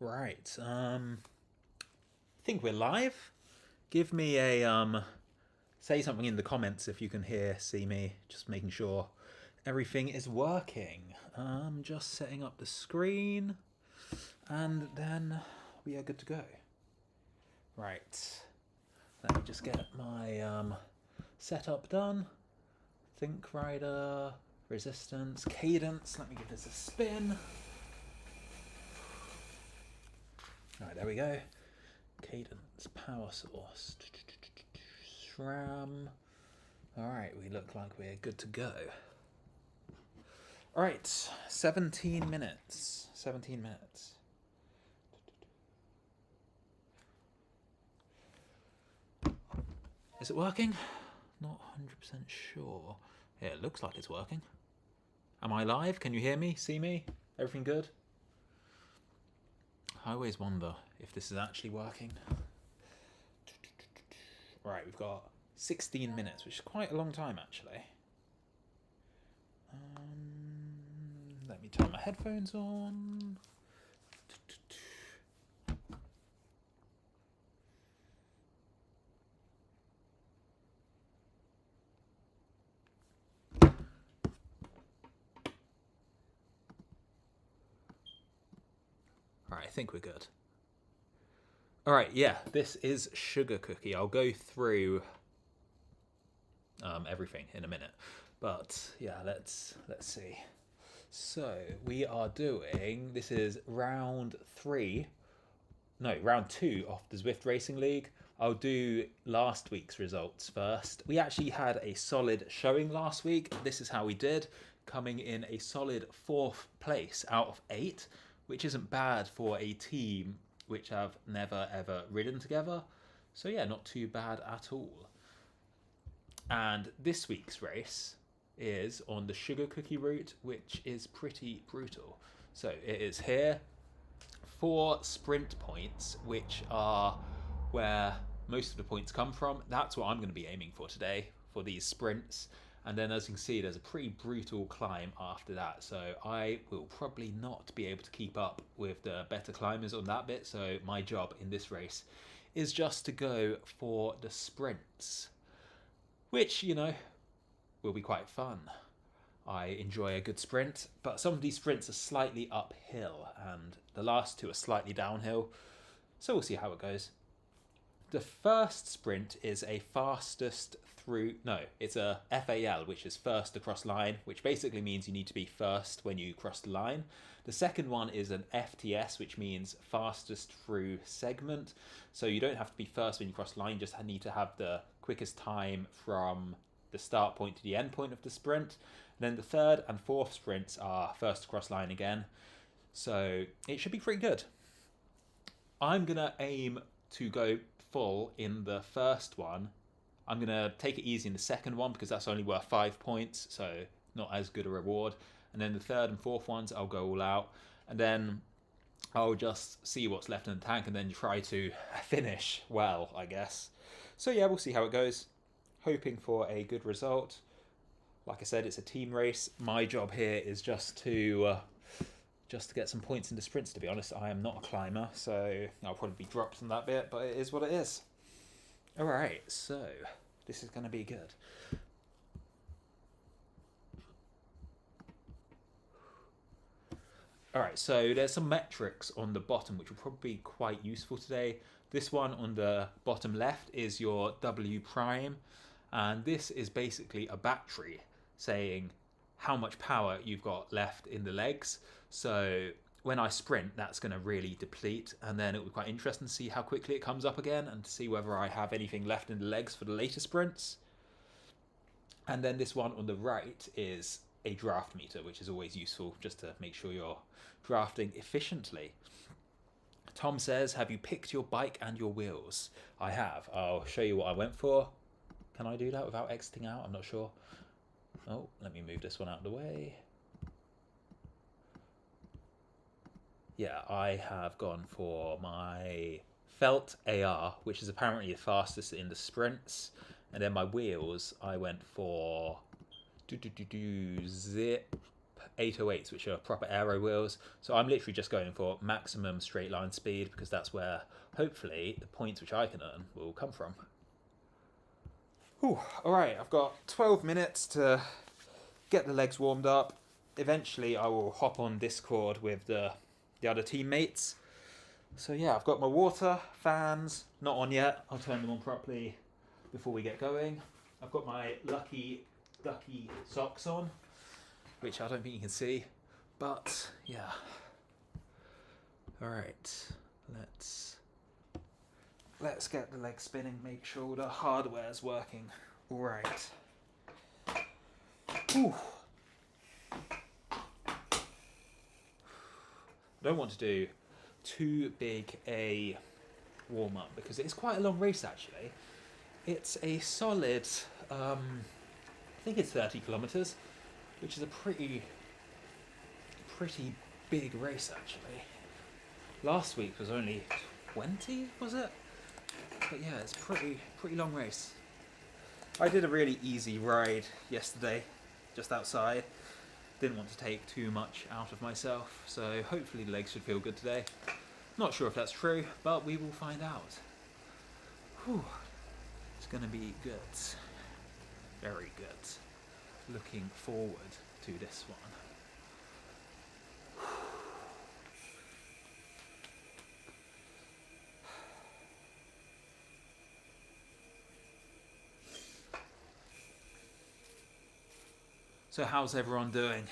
Right. Think we're live. Give me a say something in the comments if you can see me. Just making sure everything is working. Just setting up the screen, and then we are good to go. Right. Let me just get my setup done. Think rider, resistance, cadence. Let me give this a spin. Alright, there we go. Cadence, power source, SRAM. Alright, we look like we're good to go. Alright, 17 minutes. 17 minutes. Is it working? Not 100% sure. Yeah, it looks like it's working. Am I live? Can you hear me? See me? Everything good? I always wonder if this is actually working. Right, we've got 16 minutes, which is quite a long time actually. Let me turn my headphones on. Alright, I think we're good. Alright, yeah, this is Sugar Cookie. I'll go through everything in a minute. But yeah, let's see. So we are doing, this is round 2 of the ZWIFT Racing League. I'll do last week's results first. We actually had a solid showing last week. This is how we did, coming in a solid 4th place out of 8, which isn't bad for a team which have never ever ridden together. So yeah, not too bad at all. And this week's race is on the Sugar Cookie route, which is pretty brutal. So it is here, 4 sprint points, which are where most of the points come from. That's what I'm going to be aiming for today, for these sprints. And then as you can see, there's a pretty brutal climb after that. So I will probably not be able to keep up with the better climbers on that bit. So my job in this race is just to go for the sprints, which, you know, will be quite fun. I enjoy a good sprint, but some of these sprints are slightly uphill and the last 2 are slightly downhill. So we'll see how it goes. The first sprint is a fastest through, no, it's a FAL, which is first across line, which basically means you need to be first when you cross the line. The second one is an FTS, which means fastest through segment. So you don't have to be first when you cross the line, you just need to have the quickest time from the start point to the end point of the sprint. And then the third and fourth sprints are first across line again. So it should be pretty good. I'm going to aim to go full in the first one. I'm going to take it easy in the second one because that's only worth 5 points, so not as good a reward. And then the third and fourth ones, I'll go all out. And then I'll just see what's left in the tank and then try to finish well, I guess. So yeah, we'll see how it goes. Hoping for a good result. Like I said, it's a team race. My job here is just to get some points in the sprints, to be honest. I am not a climber, so I'll probably be dropped on that bit, but it is what it is. Alright, so this is going to be good. Alright, so there's some metrics on the bottom which will probably be quite useful today. This one on the bottom left is your W prime, and this is basically a battery saying how much power you've got left in the legs. So when I sprint, that's going to really deplete, and then it will be quite interesting to see how quickly it comes up again and to see whether I have anything left in the legs for the later sprints. And then this one on the right is a draft meter, which is always useful just to make sure you're drafting efficiently. Tom says, have you picked your bike and your wheels? I have. I'll show you what I went for. Can I do that without exiting out? I'm not sure. Oh, let me move this one out of the way. Yeah, I have gone for my Felt AR, which is apparently the fastest in the sprints. And then my wheels, I went for ZWIFT 808s, which are proper aero wheels. So I'm literally just going for maximum straight line speed because that's where hopefully the points which I can earn will come from. Whew. All right, I've got 12 minutes to get the legs warmed up. Eventually I will hop on Discord with the other teammates. So yeah, I've got my water, fans, not on yet. I'll turn them on properly before we get going. I've got my lucky ducky socks on, which I don't think you can see, but yeah. All right, let's get the legs spinning, make sure the hardware's working. All right. Whew. I don't want to do too big a warm-up because it's quite a long race actually. It's a solid, I think it's 30 kilometers, which is a pretty big race actually. Last week was only 20, was it? But yeah, it's a pretty long race. I did a really easy ride yesterday, just outside. Didn't want to take too much out of myself, so hopefully the legs should feel good today. Not sure if that's true, but we will find out. Whew. It's going to be good. Very good. Looking forward to this one. So how's everyone doing?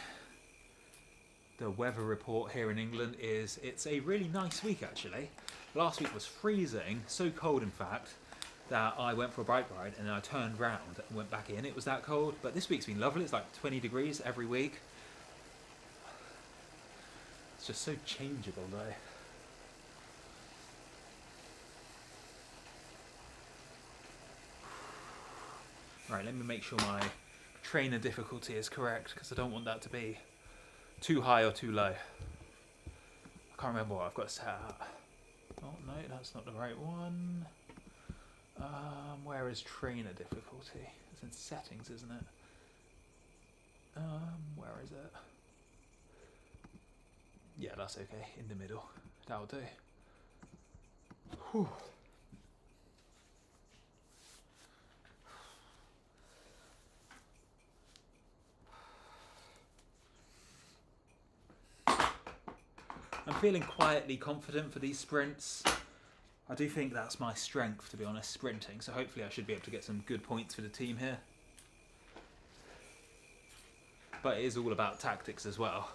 The weather report here in England is it's a really nice week actually. Last week was freezing, so cold in fact, that I went for a bike ride and then I turned round and went back in. It was that cold, but this week's been lovely. It's like 20 degrees every week. It's just so changeable though. Right, let me make sure my trainer difficulty is correct because I don't want that to be too high or too low. I can't remember what I've got set at. Oh no, that's not the right one. Where is trainer difficulty? It's in settings, isn't it? Where is it? Yeah, that's okay. In the middle. That'll do. Whew. I'm feeling quietly confident for these sprints. I do think that's my strength, to be honest, sprinting, so hopefully I should be able to get some good points for the team here. But it is all about tactics as well.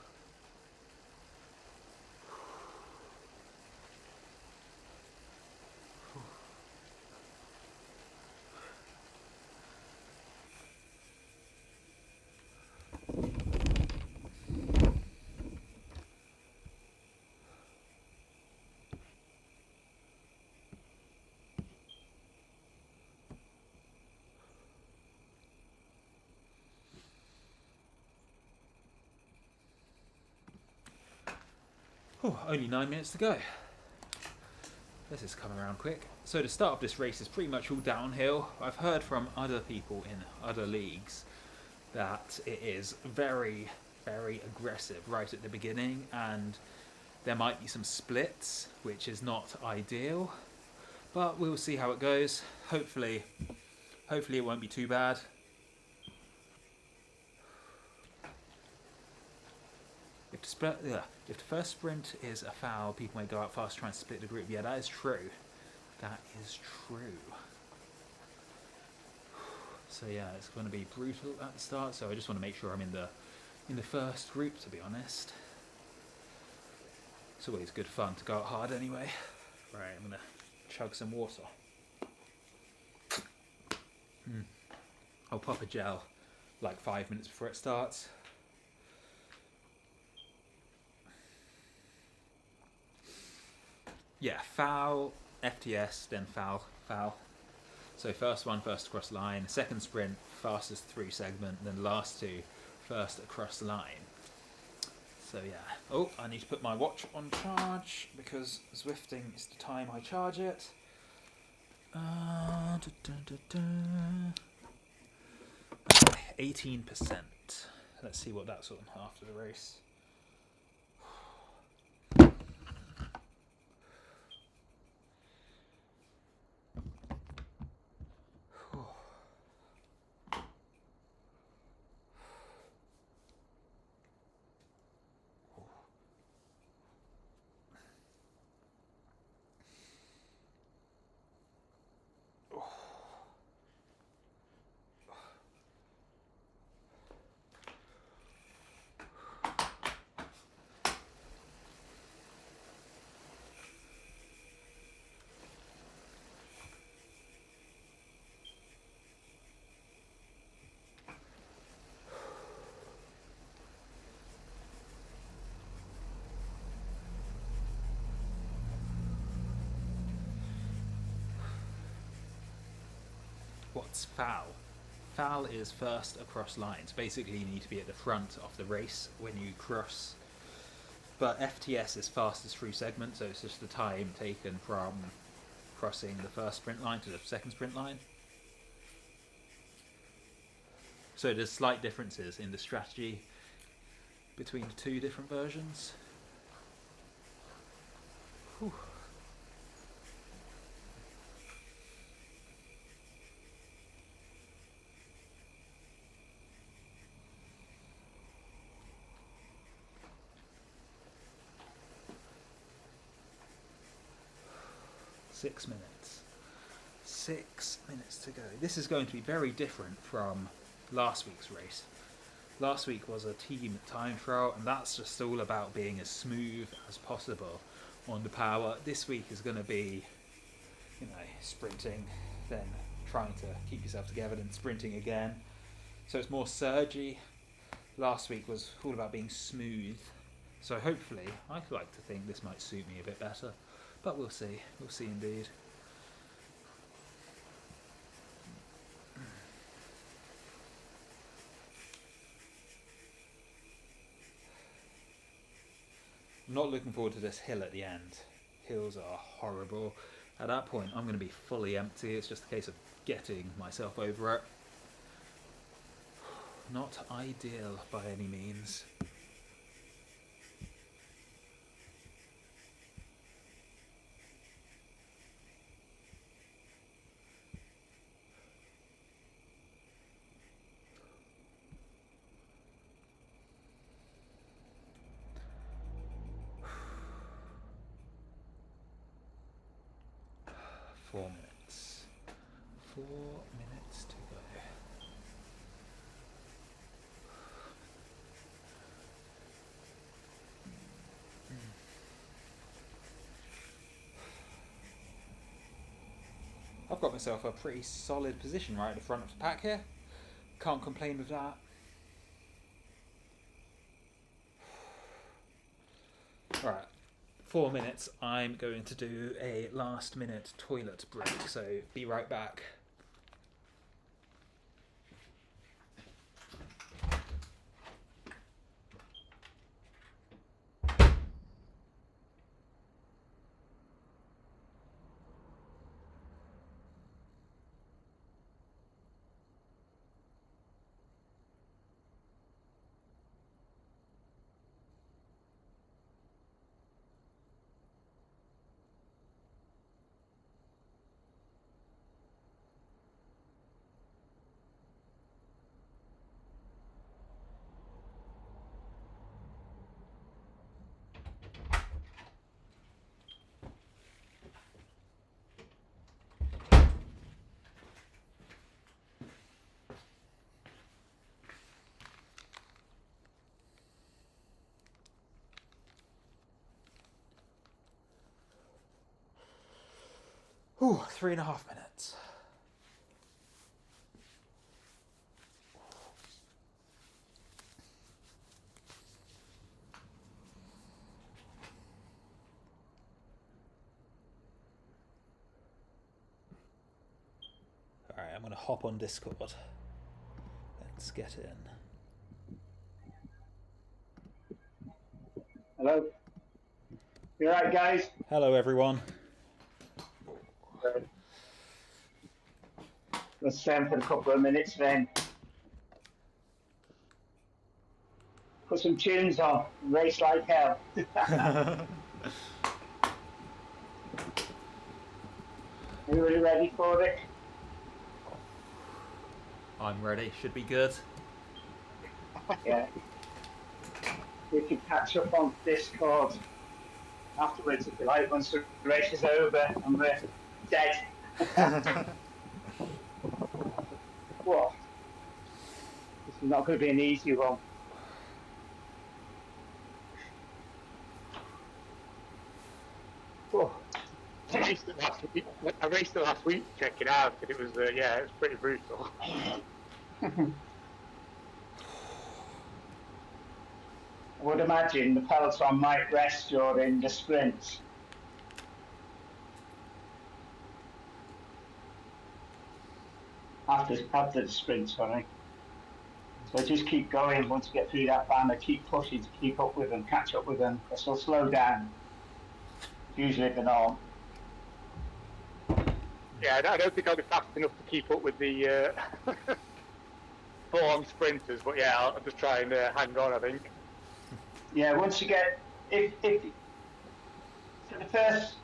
Only 9 minutes to go. This is coming around quick. So the start of this race is pretty much all downhill. I've heard from other people in other leagues that it is very aggressive right at the beginning, and there might be some splits, which is not ideal, but we'll see how it goes. Hopefully it won't be too bad. If the first sprint is a foul, people may go out fast trying to split the group. Yeah, that is true. That is true. So yeah, it's going to be brutal at the start. So I just want to make sure I'm in the first group, to be honest. It's always good fun to go out hard anyway. Right, I'm going to chug some water. I'll pop a gel like 5 minutes before it starts. Yeah, foul, FTS, then foul, foul. So first one, first across the line. Second sprint, fastest through segment. Then last two, first across the line. So yeah. Oh, I need to put my watch on charge because Zwifting is the time I charge it. 18%. let's see what that's on after the race. What's foul? Foul is first across lines. Basically, you need to be at the front of the race when you cross. But FTS is fastest through segment, so it's just the time taken from crossing the first sprint line to the second sprint line. So there's slight differences in the strategy between the two different versions. Whew. Six minutes. 6 minutes to go. This is going to be very different from last week's race. Last week was a team time trial, and that's just all about being as smooth as possible on the power. This week is going to be, you know, sprinting, then trying to keep yourself together, then sprinting again. So it's more surgy. Last week was all about being smooth. So hopefully, I'd like to think this might suit me a bit better. But we'll see. We'll see indeed. I'm not looking forward to this hill at the end. Hills are horrible. At that point, I'm going to be fully empty. It's just a case of getting myself over it. Not ideal by any means. Four minutes. 4 minutes to go. I've got myself a pretty solid position right at the front of the pack here. Can't complain with that. Right. 4 minutes, I'm going to do a last minute toilet break, so be right back. Ooh, 3.5 minutes. Alright, I'm going to hop on Discord. Let's get in. Hello. You alright, guys? Hello, everyone. Let's stay for a couple of minutes then. put some tunes on, and race like hell. Everybody ready for it? I'm ready. Should be good. Yeah. We can catch up on Discord afterwards if you like, once the race is over and we're dead. Whoa. This is not going to be an easy one. Whoa. I raced it last week to check it out, and it was it was pretty brutal. I would imagine the peloton might rest during the sprints. After the sprint, sorry. So just keep going once you get through that banner, keep pushing to keep up with them, catch up with them, because they'll slow down. Usually they're not. Yeah, I don't think I'll be fast enough to keep up with the full-on sprinters, but yeah, I'll just try and hang on, I think. Yeah, once you get, if for the first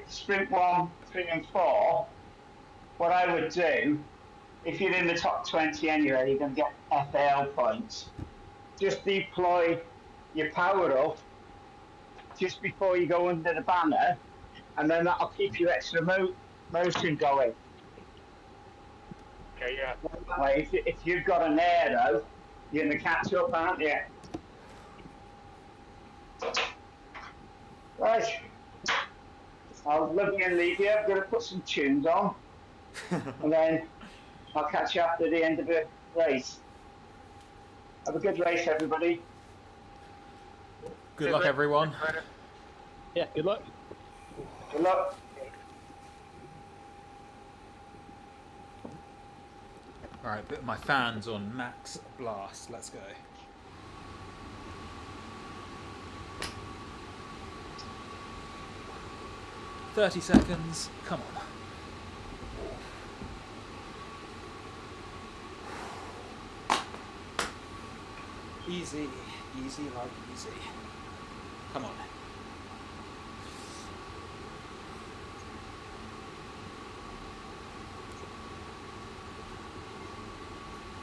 sprint 1, 3 and 4, what I would do, if you're in the top 20 anyway, you're going to get FAL points. Just deploy your power up just before you go under the banner, and then that'll keep your extra motion going. Okay, yeah. Like if you've got an arrow, you're going to catch up, aren't you? Right. I'll love you and leave you. I'm going to put some tunes on, and then I'll catch you after the end of the race. Have a good race, everybody. Good luck, everyone. Yeah, good luck. Good luck. Alright, put my fans on max blast. Let's go. "30 seconds. Come on. Easy, easy like easy. Come on.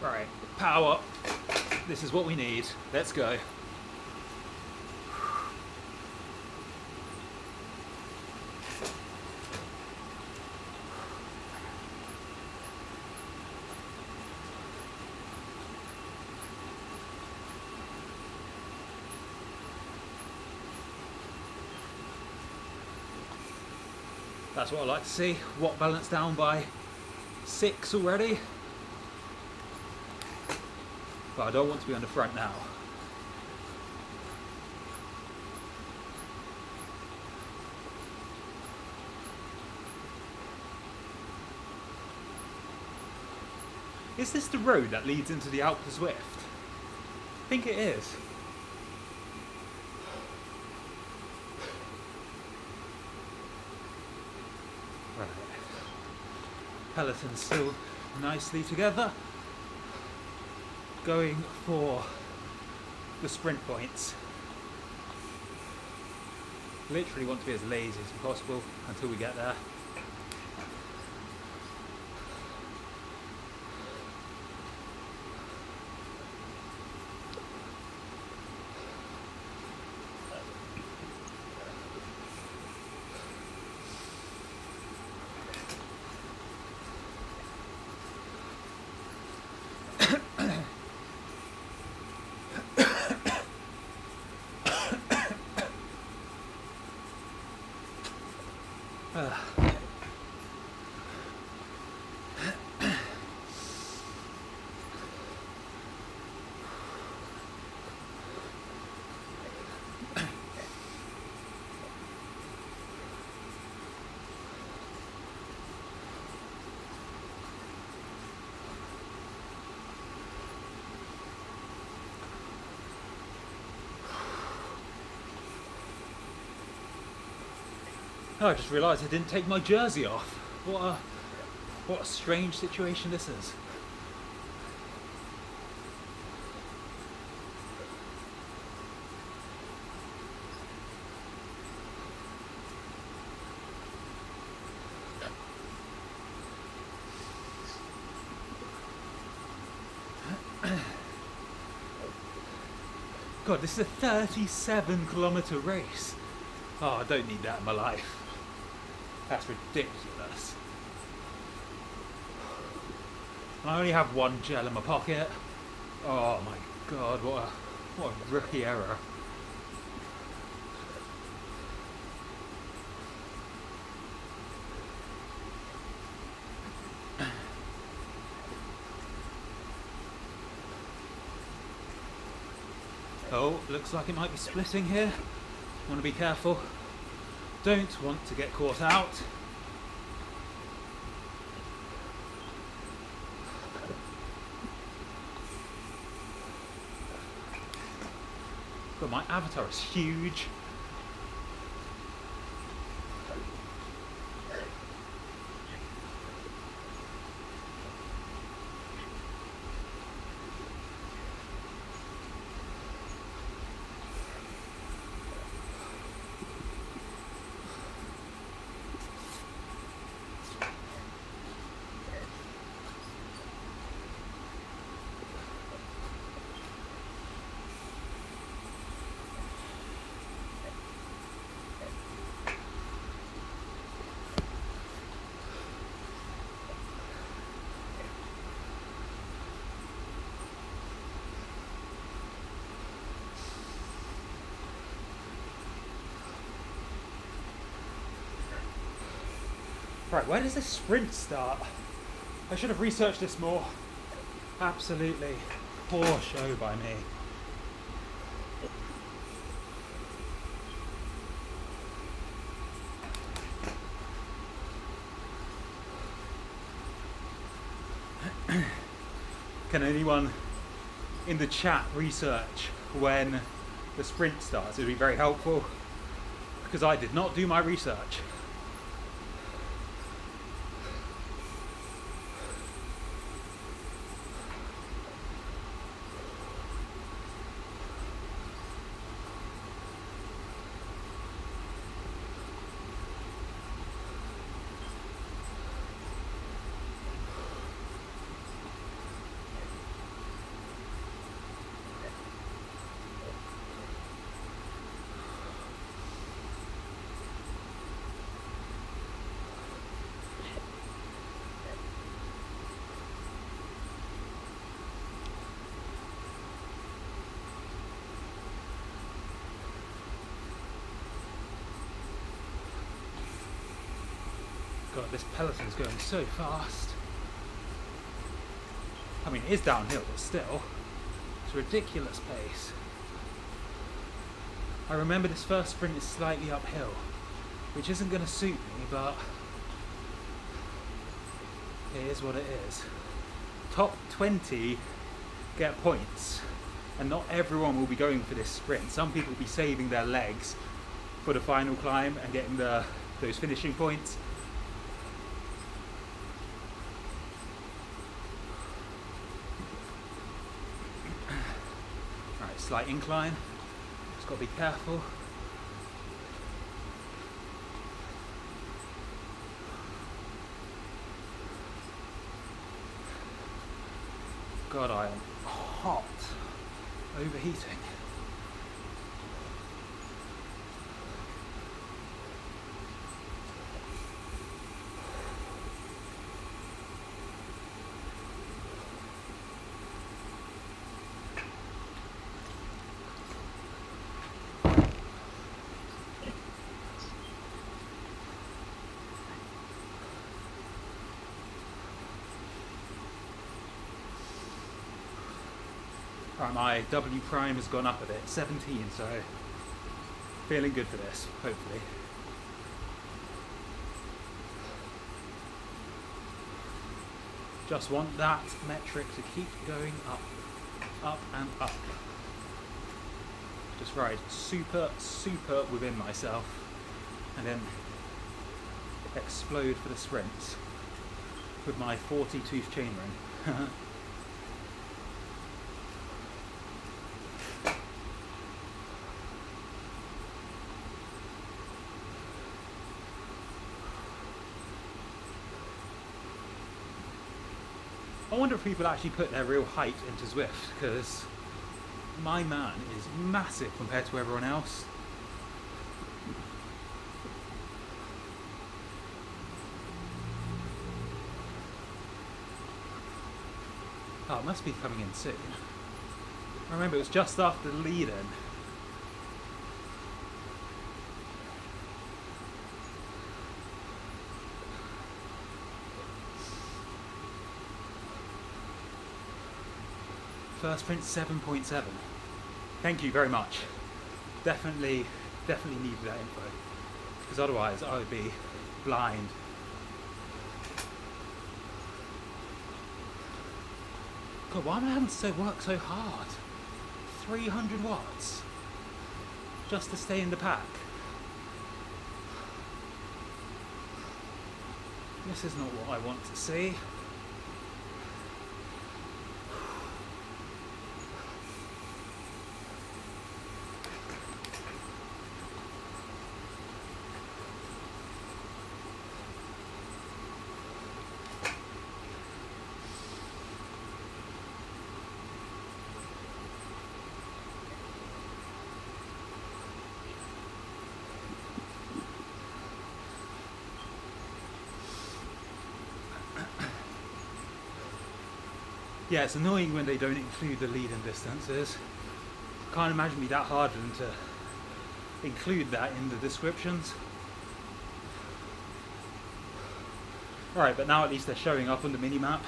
Right, power. This is what we need. Let's go. That's what I like to see. Watt balance down by 6 already. But I don't want to be on the front now. Is this the road that leads into the Alpe Zwift? I think it is. Right. Peloton still nicely together. Going for the sprint points. Literally want to be as lazy as possible until we get there. Oh, I just realised I didn't take my jersey off. What a strange situation this is. God, this is a 37-kilometer race. Oh, I don't need that in my life. That's ridiculous. And I only have one gel in my pocket. Oh my God, what a rookie error. Oh, looks like it might be splitting here. Want to be careful. Don't want to get caught out. But my avatar is huge. Right, where does this sprint start? I should have researched this more. Absolutely poor show by me. Can anyone in the chat research when the sprint starts? It would be very helpful, because I did not do my research. God, this peloton's going so fast. I mean, it is downhill, but still, it's a ridiculous pace. I remember this first sprint is slightly uphill, which isn't going to suit me, but it is what it is. Top 20 get points, and not everyone will be going for this sprint. Some people will be saving their legs for the final climb and getting those finishing points. Alright, slight incline. Just got to be careful. God, I am hot. Overheating. Right, my W prime has gone up a bit, 17, so feeling good for this, hopefully. Just want that metric to keep going up and up. Just ride super, super within myself and then explode for the sprints with my 40-tooth chain ring. I wonder if people actually put their real height into Zwift, because my man is massive compared to everyone else. Oh, it must be coming in soon. I remember it was just after the lead-in. First sprint 7.7. Thank you very much. Definitely needed that info. Because otherwise I would be blind. God, why am I having to work so hard? 300 watts just to stay in the pack. This is not what I want to see. Yeah, it's annoying when they don't include the lead-in distances. Can't imagine it'd be that hard for them to include that in the descriptions. Alright, but now at least they're showing up on the mini-map.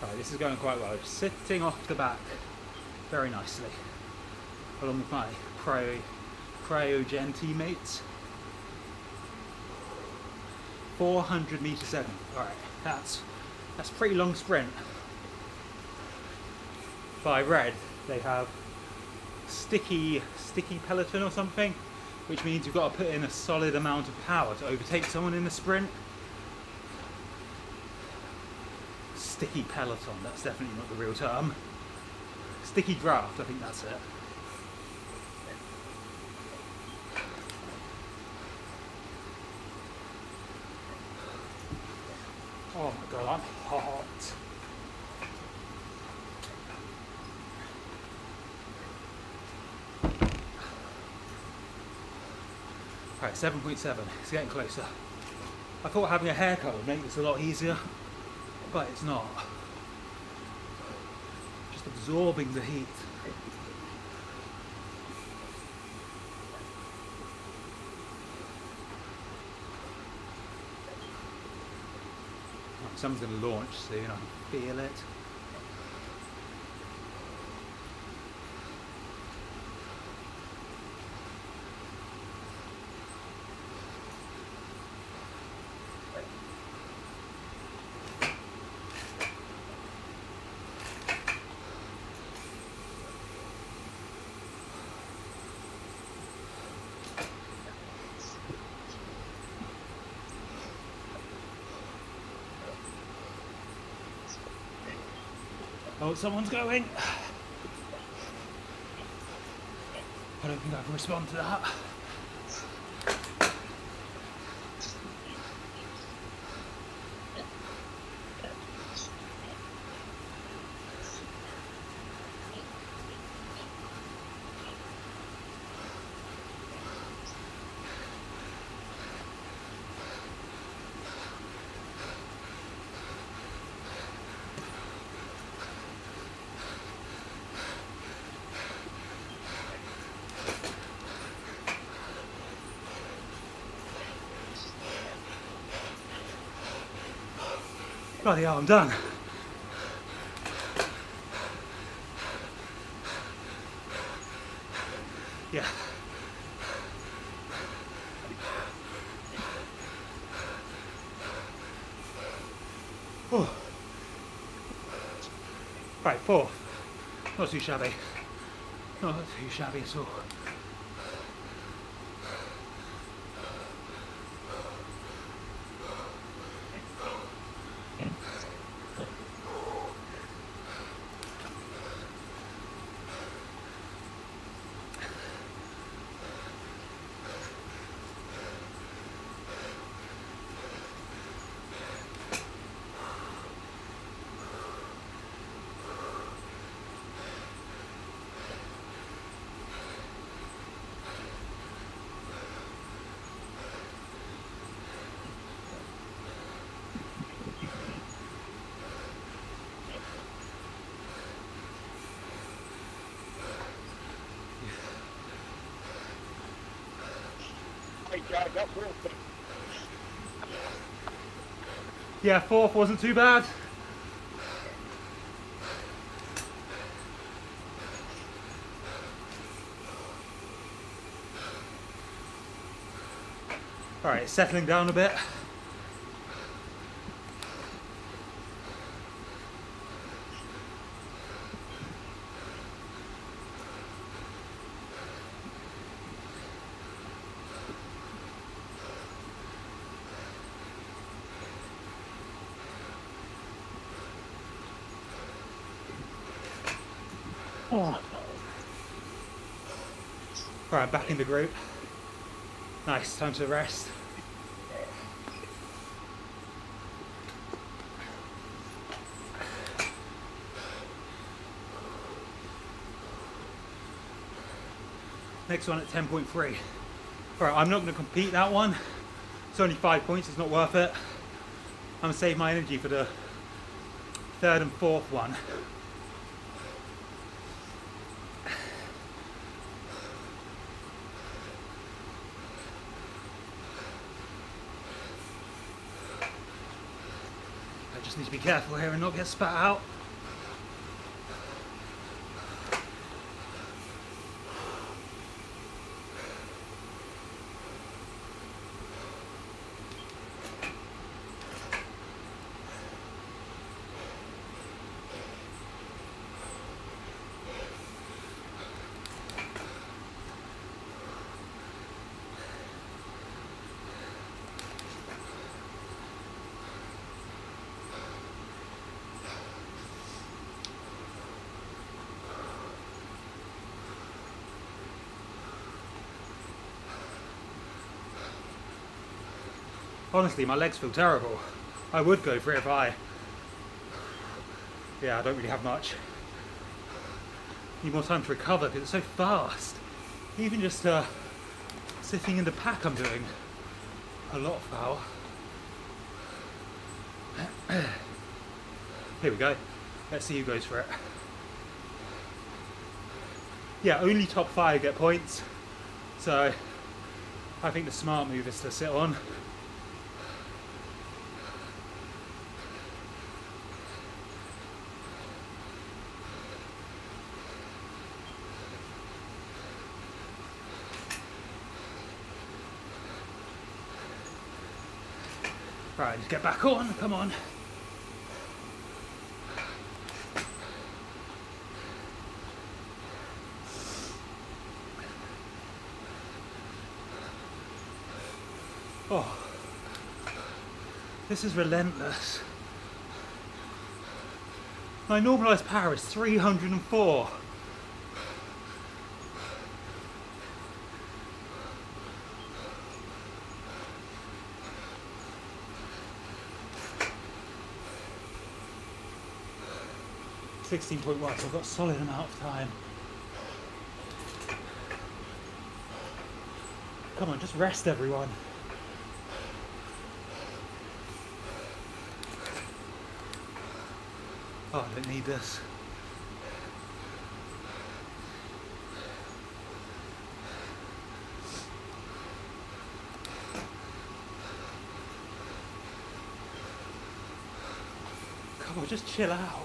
Alright, this is going quite well. Sitting off the back very nicely, along with my cryogen teammates. 400 meter second. All right, that's a pretty long sprint. By red, they have sticky peloton or something, which means you've got to put in a solid amount of power to overtake someone in the sprint. Sticky peloton. That's definitely not the real term. Sticky draft, I think that's it. Oh my god, I'm hot. Alright, 7.7, it's getting closer. I thought having a haircut would make this a lot easier, but it's not. Absorbing the heat. Someone's going to launch soon, I can feel it. Oh, someone's going. I don't think I can respond to that. Bloody hell, I'm done. Yeah. Oh. Right, 4. Not too shabby. Not too shabby at all. Hey, Jarrod, that's awesome. Yeah, 4th wasn't too bad. Alright, settling down a bit. Oh, Alright, back in the group. Nice, time to rest. Next one at 10.3. Alright, I'm not going to compete that one. It's only 5 points, it's not worth it. I'm going to save my energy for the 3rd and 4th one. I just need to be careful here and not get spat out. Honestly, my legs feel terrible. I would go for it if I... Yeah, I don't really have much. Need more time to recover because it's so fast. Even just sitting in the pack I'm doing a lot of power. Here we go. Let's see who goes for it. Yeah, only top 5 get points. So I think the smart move is to sit on. Right, just get back on, come on. Oh, this is relentless. My normalised power is 304. .1, so I've got a solid amount of time. Come on, just rest everyone. Oh, I don't need this. Come on, just chill out.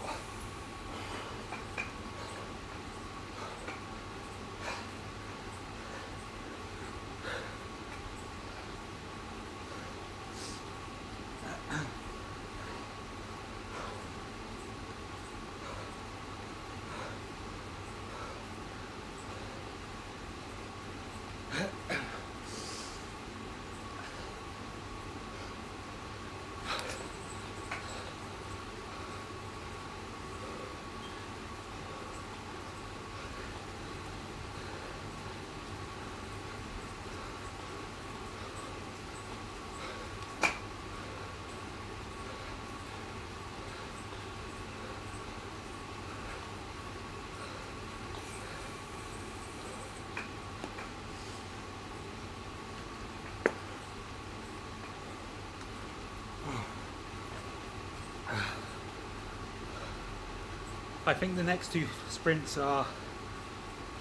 I think the next 2 sprints are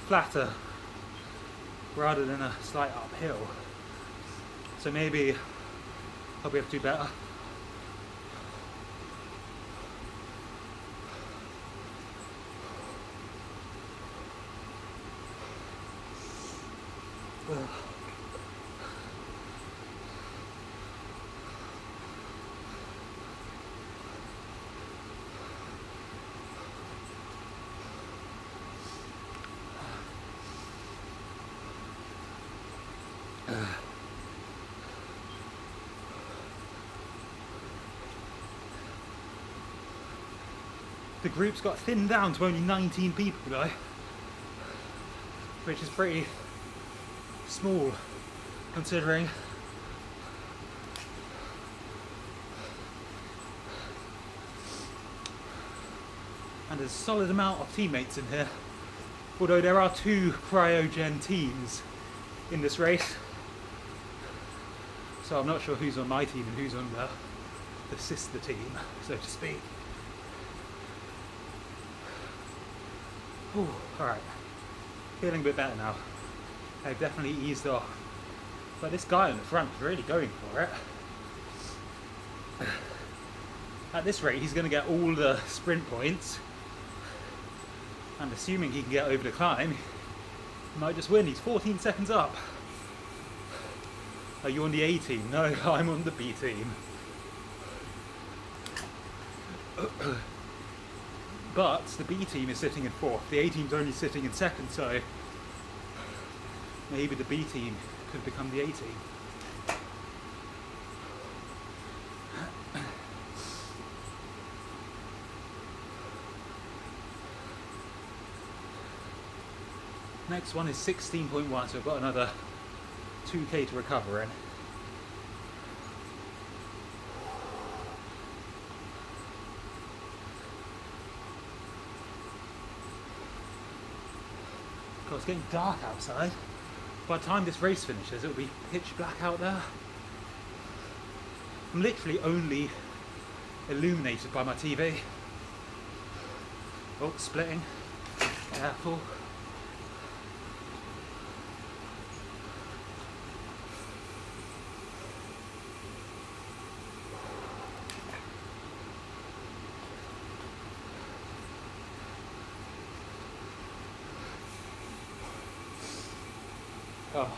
flatter rather than a slight uphill. So maybe I'll be able to do better. The group's got thinned down to only 19 people though, which is pretty small considering and there's a solid amount of teammates in here, although there are 2 cryogen teams in this race, so I'm not sure who's on my team and who's on the sister team, so to speak. Alright, feeling a bit better now. I've definitely eased off. But this guy on the front is really going for it. At this rate, he's going to get all the sprint points. And assuming he can get over the climb, he might just win. He's 14 seconds up. Are you on the A team? No, I'm on the B team. But the B team is sitting in 4th. The A team's only sitting in 2nd, so maybe the B team could become the A team. Next one is 16.1, so I've got another 2k to recover in. God, it's getting dark outside. By the time this race finishes, it'll be pitch black out there. I'm literally only illuminated by my TV. Oh, splitting. Careful. Oh.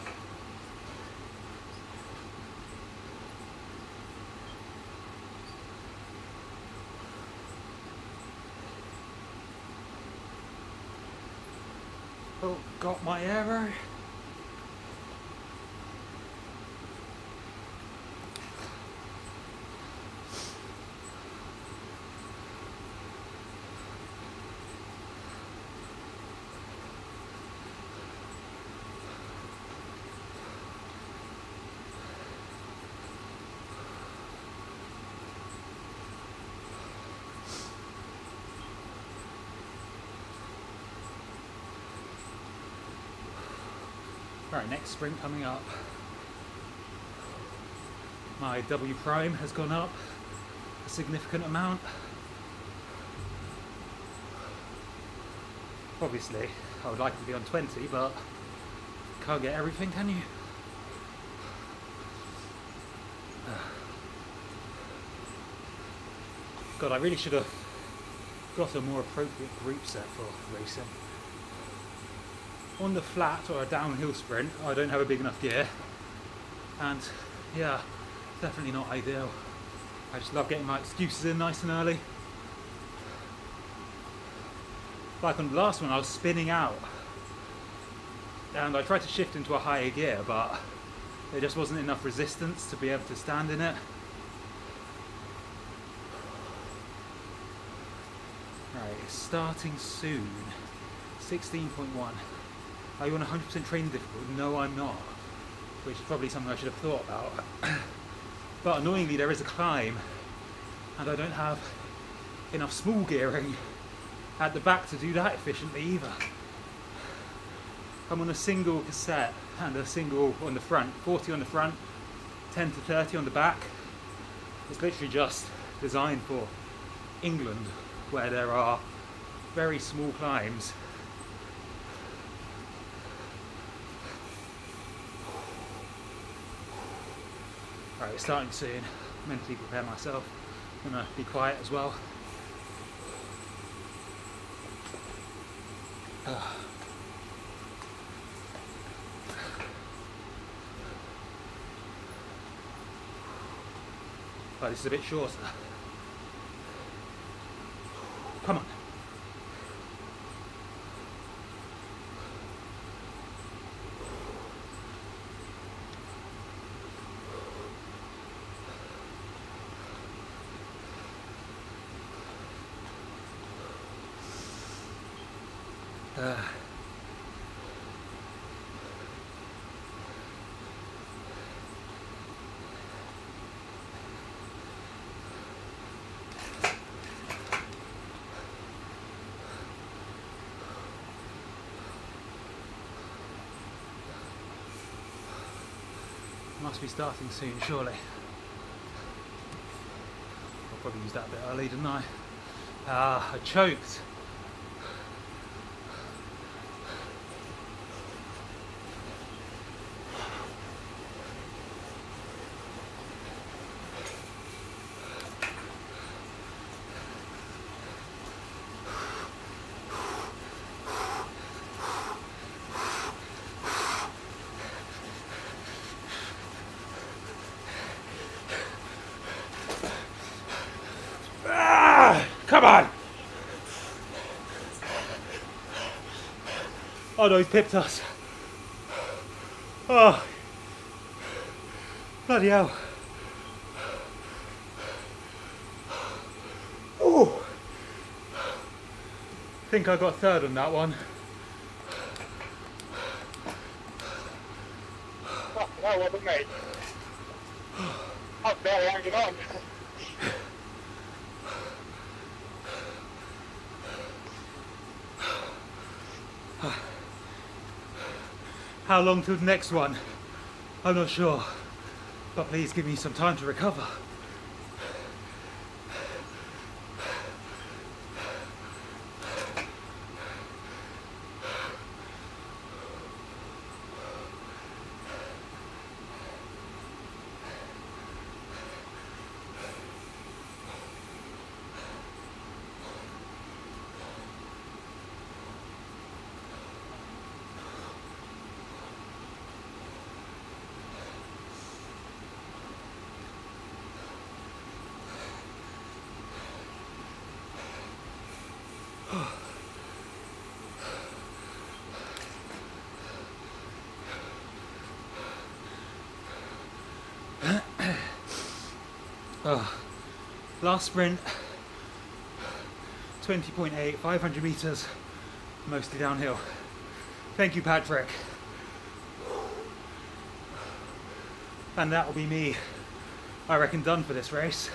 Oh, got my arrow. Right, next sprint coming up. My W prime has gone up a significant amount. Obviously, I would like to be on 20, but can't get everything, can you? God, I really should have got a more appropriate group set for racing. On the flat or a downhill sprint, I don't have a big enough gear, and yeah, definitely not ideal. I just love getting my excuses in nice and early. Like on the last one, I was spinning out, and I tried to shift into a higher gear, but there just wasn't enough resistance to be able to stand in it. Right, it's starting soon. 16.1. Are you on 100% training difficulty? No, I'm not. Which is probably something I should have thought about. But annoyingly, there is a climb, and I don't have enough small gearing at the back to do that efficiently either. I'm on a single cassette and a single on the front, 40 on the front, 10 to 30 on the back. It's literally just designed for England, where there are very small climbs. Right, it's starting soon. Mentally prepare myself. I'm gonna be quiet as well. But this is a bit shorter. Come on. Must be starting soon, surely. I'll probably use that a bit early, didn't I? I choked. Come on! Oh no, he's pipped us. Oh, bloody hell. Oh, I think I got third on that one. That wasn't me. I was barely hanging on. How long till the next one? I'm not sure, but please give me some time to recover. Last sprint, 20.8, 500 meters, mostly downhill. Thank you, Patrick. And that will be me, I reckon, done for this race.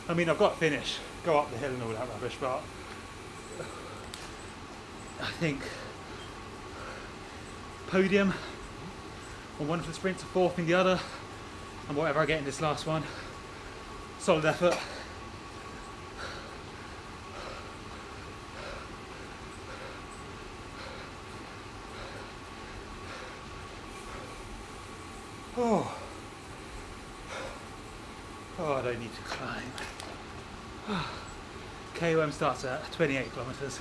I mean, I've got to finish, go up the hill and all that rubbish, but I think podium on one of the sprints, a fourth in the other, and whatever I get in this last one. Solid effort. Oh, I don't need to climb. KOM starts at 28 kilometers.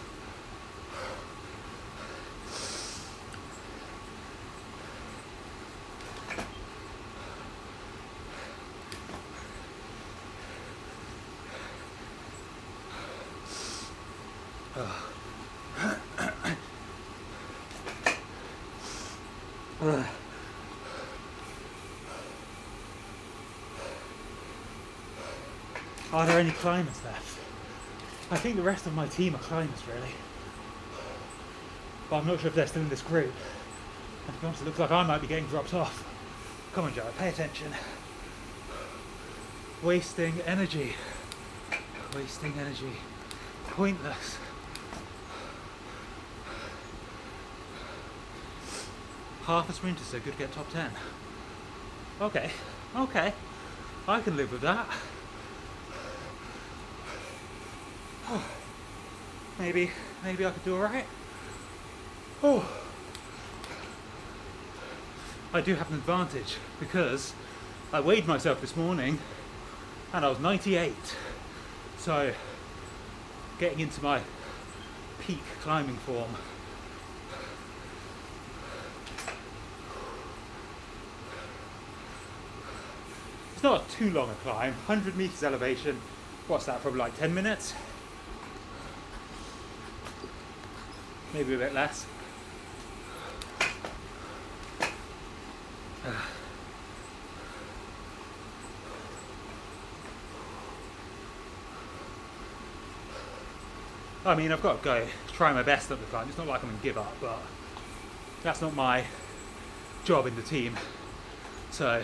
Are there any climbers left? I think the rest of my team are climbers, really. But I'm not sure if they're still in this group. And to be honest, it looks like I might be getting dropped off. Come on, Jarrod, pay attention. Wasting energy. Wasting energy. Pointless. Half a sprinter, so good to get top 10. Okay, I can live with that. Maybe I could do alright. Oh. I do have an advantage because I weighed myself this morning and I was 98. So getting into my peak climbing form. It's not too long a climb, 100 meters elevation. What's that, probably like 10 minutes? Maybe a bit less. I mean, I've got to go try my best at the climb. It's not like I'm going to give up, but that's not my job in the team. So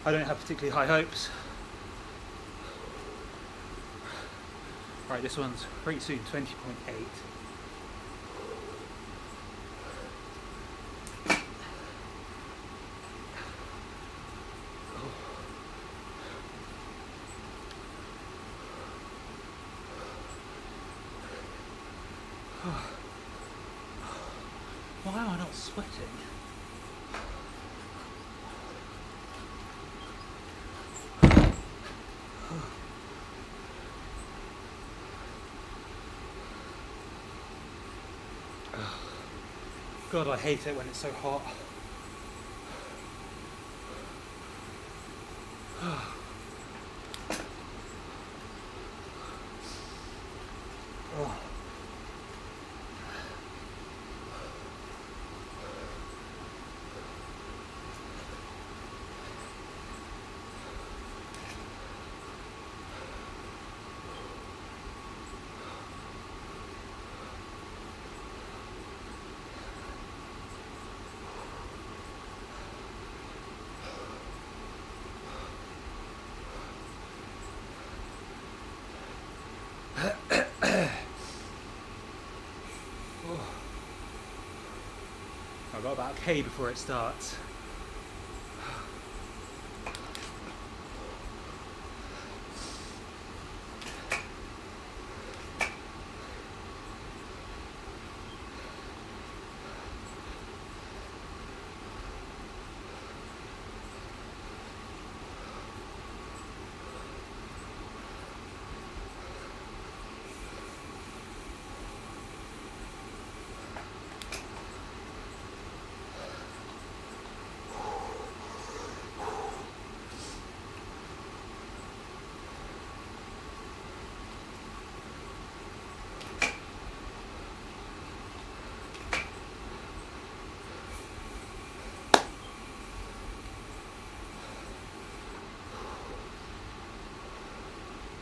I don't have particularly high hopes. Right, this one's pretty soon, 20.8. Why am I not sweating? God, I hate it when it's so hot. I've got about a K before it starts.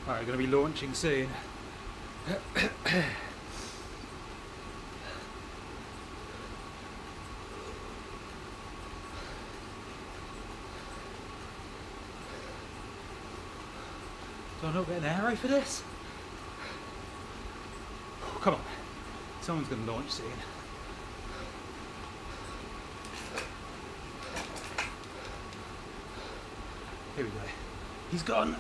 Alright, we're going to be launching soon. Do I not get an arrow for this? Come on, someone's going to launch soon. Here we go. He's gone.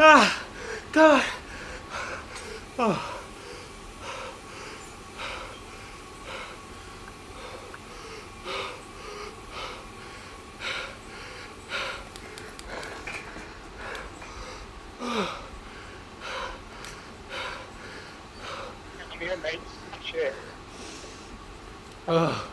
Ah, God. Oh. Come here, mate. Shit. Oh.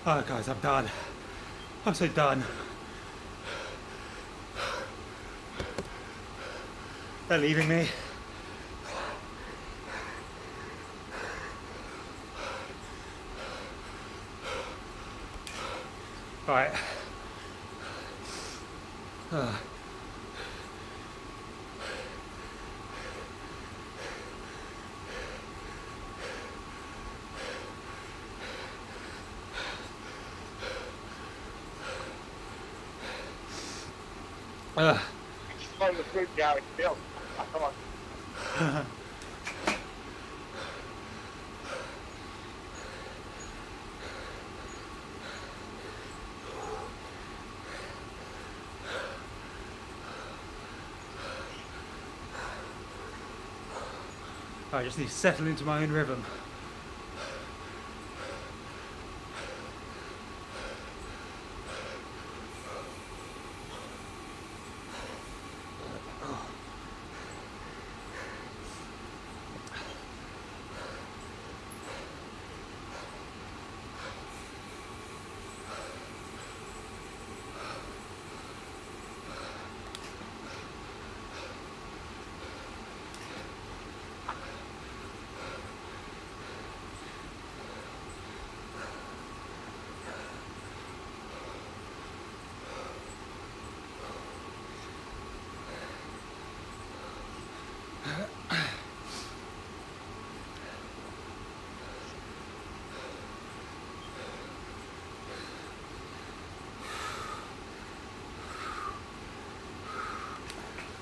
Oh, guys, I'm done. I'm so done. They're leaving me. All right. Just slow the fruit down still. Come on. I just need to settle into my own rhythm.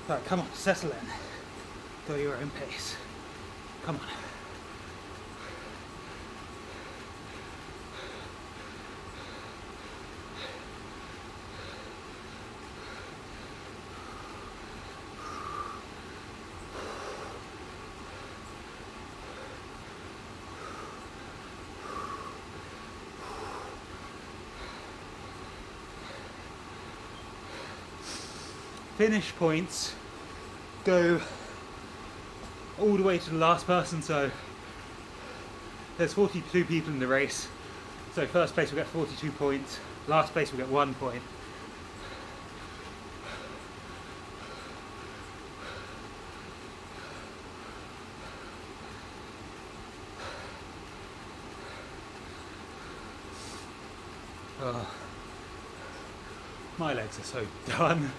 Right, come on, settle in. Go your own pace. Come on. Finish points go all the way to the last person, so there's 42 people in the race, so first place will get 42 points, last place will get 1 point. Oh, my legs are so done.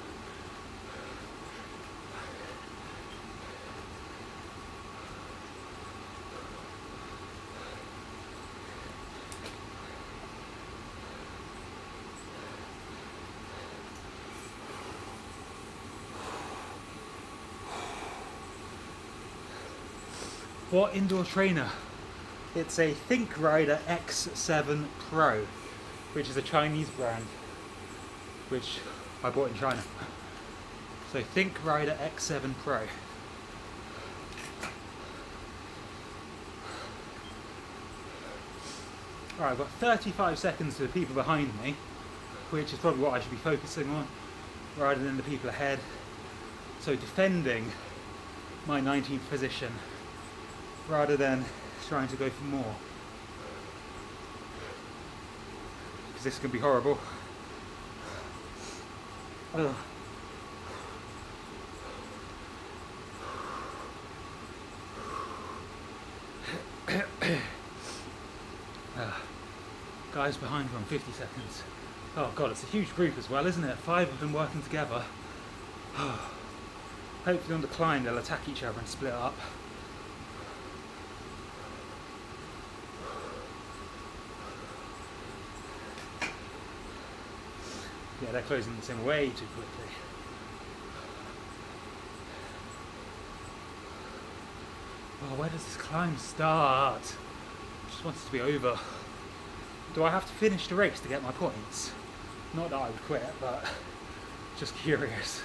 What indoor trainer? It's a Think Rider X7 Pro, which is a Chinese brand, which I bought in China. So Think Rider X7 Pro. Alright, I've got 35 seconds to the people behind me, which is probably what I should be focusing on, rather than the people ahead. So defending my 19th position, rather than trying to go for more. Because this can be horrible. Ugh. Guys behind me on 50 seconds. Oh god, it's a huge group as well, isn't it? 5 of them working together. Hopefully on the climb they'll attack each other and split up. Yeah, they're closing this in way too quickly. Oh, where does this climb start? I just want it to be over. Do I have to finish the race to get my points? Not that I would quit, but just curious.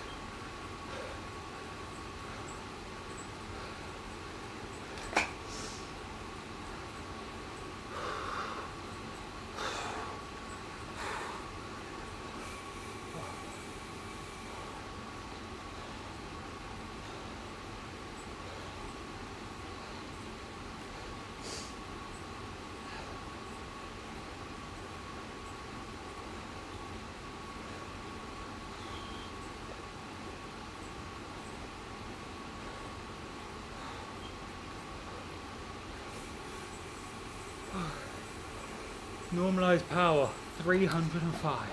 Normalized power, 305.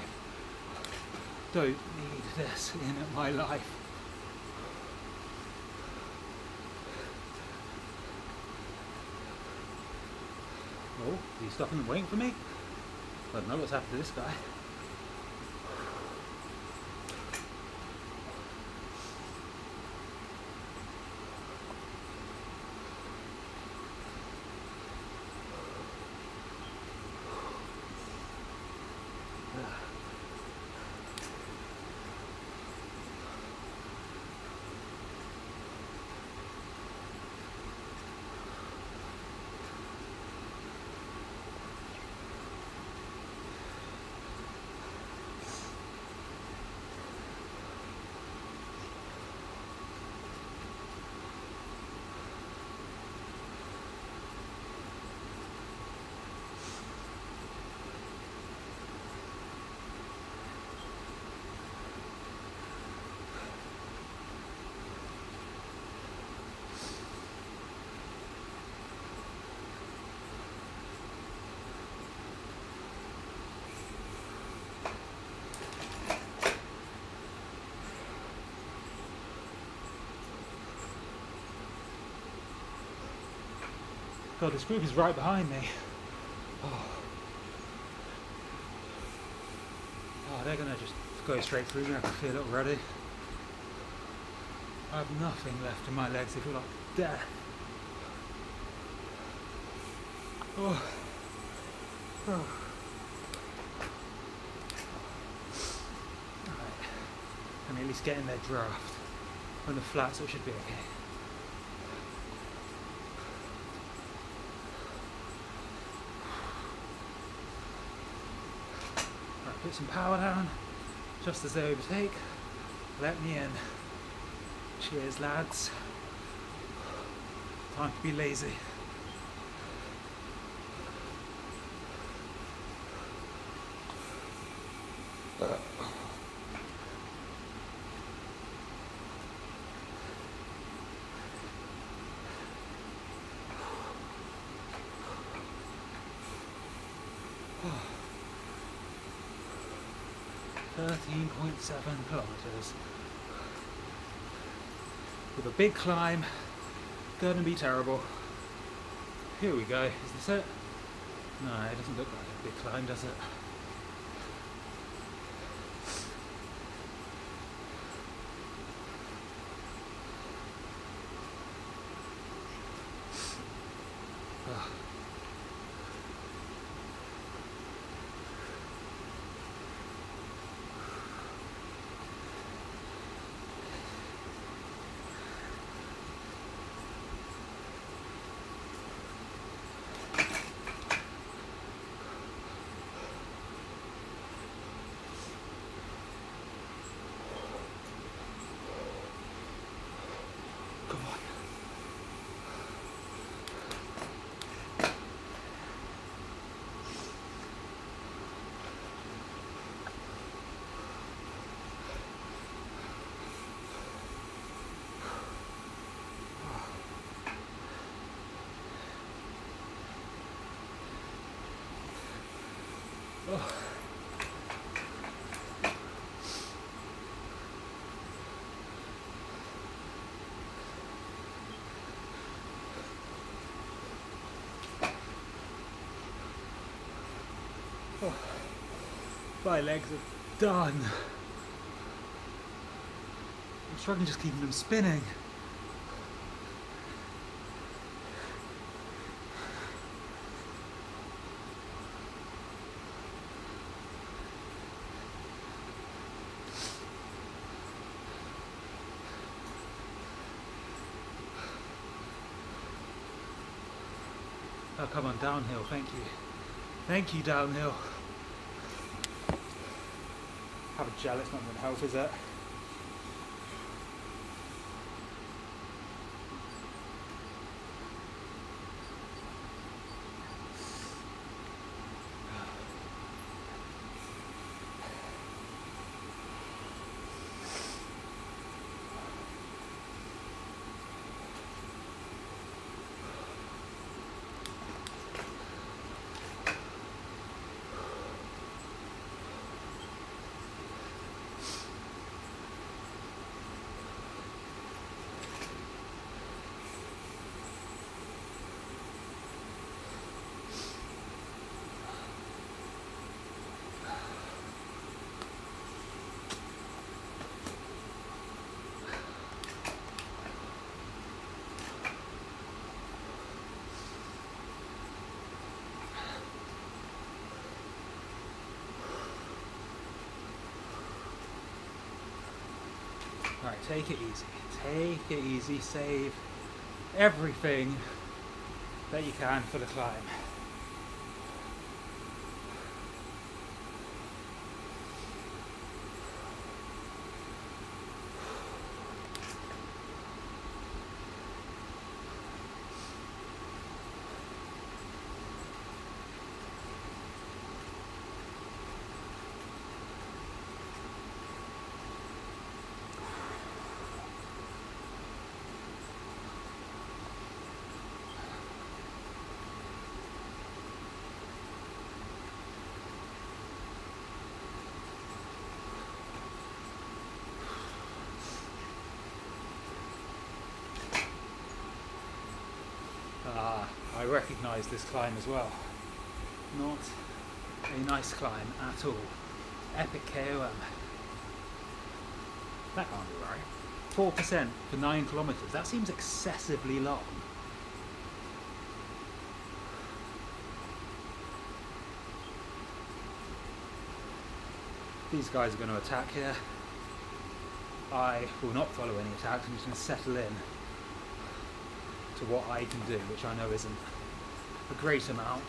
don't need this in my life. Oh, are you stopping and waiting for me? I don't know what's happened to this guy. God, this group is right behind me. Oh, they're gonna just go straight through me. I can feel it already. I have nothing left in my legs. They feel like death. Oh. Oh. Alright. Let me at least get in their draft. On the flat, so it should be okay. Put some power down, just as they overtake. Let me in. Cheers, lads. Time to be lazy. Oh. 13.7 kilometers. With a big climb, gonna be terrible. Here we go. Is this it? No, it doesn't look like a big climb, does it? Ugh. Come on. Oh. Oh. My legs are done. I'm struggling just keeping them spinning. Oh, come on, downhill, thank you. Thank you, downhill. Have a gel, it's not going to help, is it? Right, take it easy. Take it easy. Save everything that you can for the climb. I recognise this climb as well. Not a nice climb at all. Epic KOM. That can't be right. 4% for 9 kilometres. That seems excessively long. These guys are going to attack here. I will not follow any attacks. I'm just going to settle in to what I can do, which I know isn't a great amount.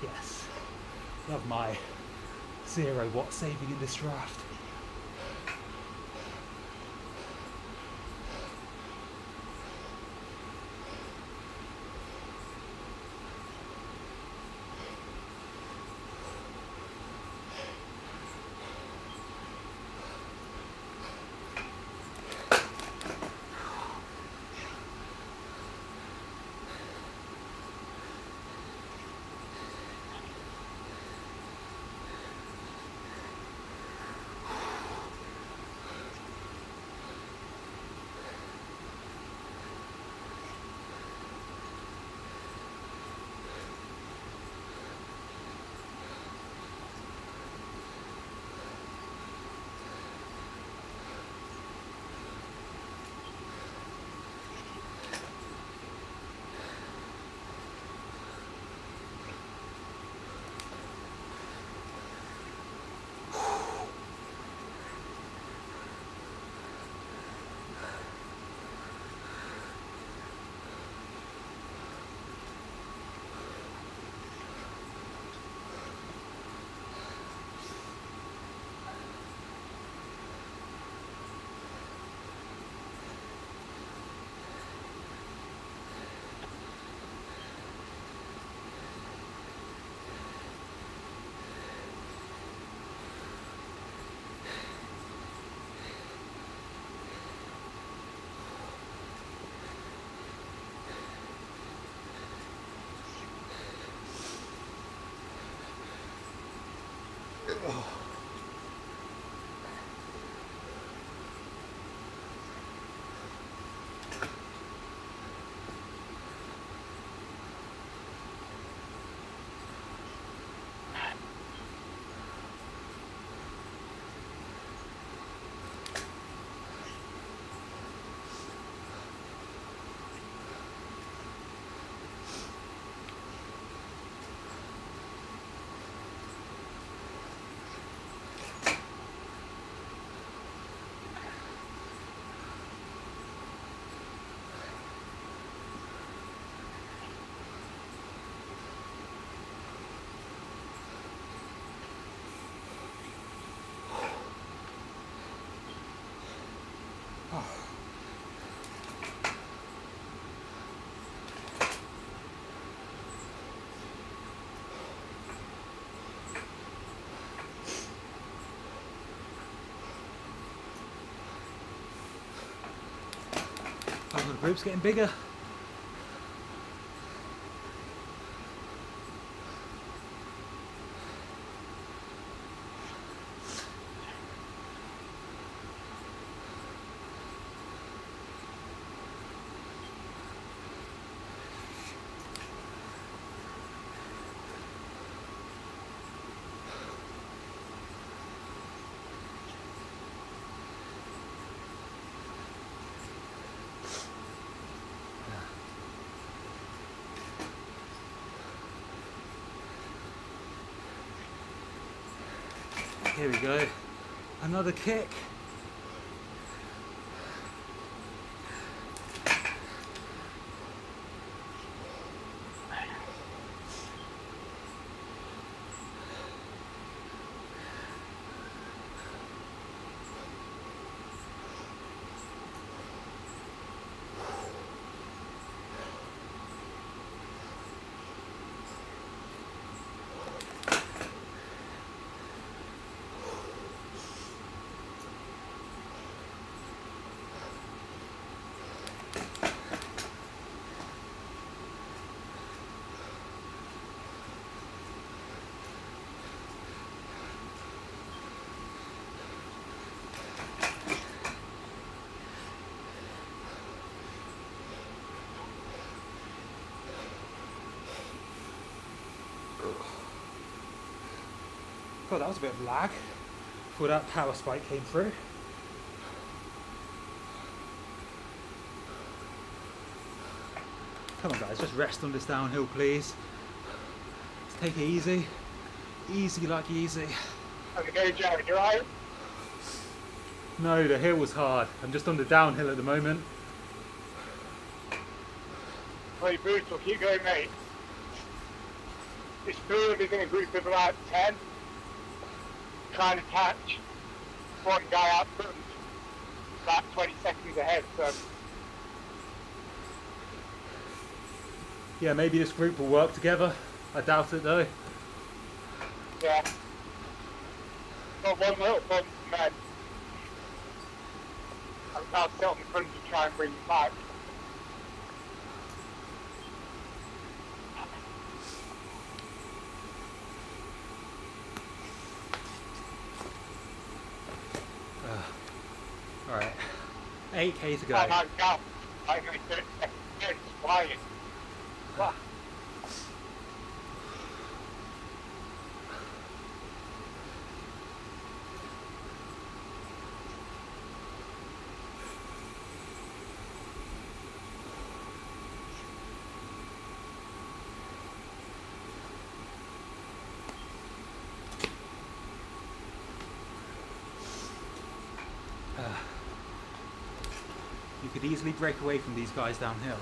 Yes, love my 0 watt saving in this draft. the group's getting bigger. Here we go, another kick. God, that was a bit of lag before that power spike came through. Come on guys, just rest on this downhill please. Let's take it easy. Easy like easy. How's it going, Jarrod? You alright? No, the hill was hard. I'm just on the downhill at the moment. Pretty brutal. Keep going, mate. This three of us in a group of about 10. Trying to catch one guy out front. About 20 seconds ahead, so... Yeah, maybe this group will work together. I doubt it though. Yeah. Got one little bump, man. I'll sit on the front to try and bring you back. Alright. 8k to go. Oh my god. I'm going to do it. It's flying. Wow. You could easily break away from these guys downhill.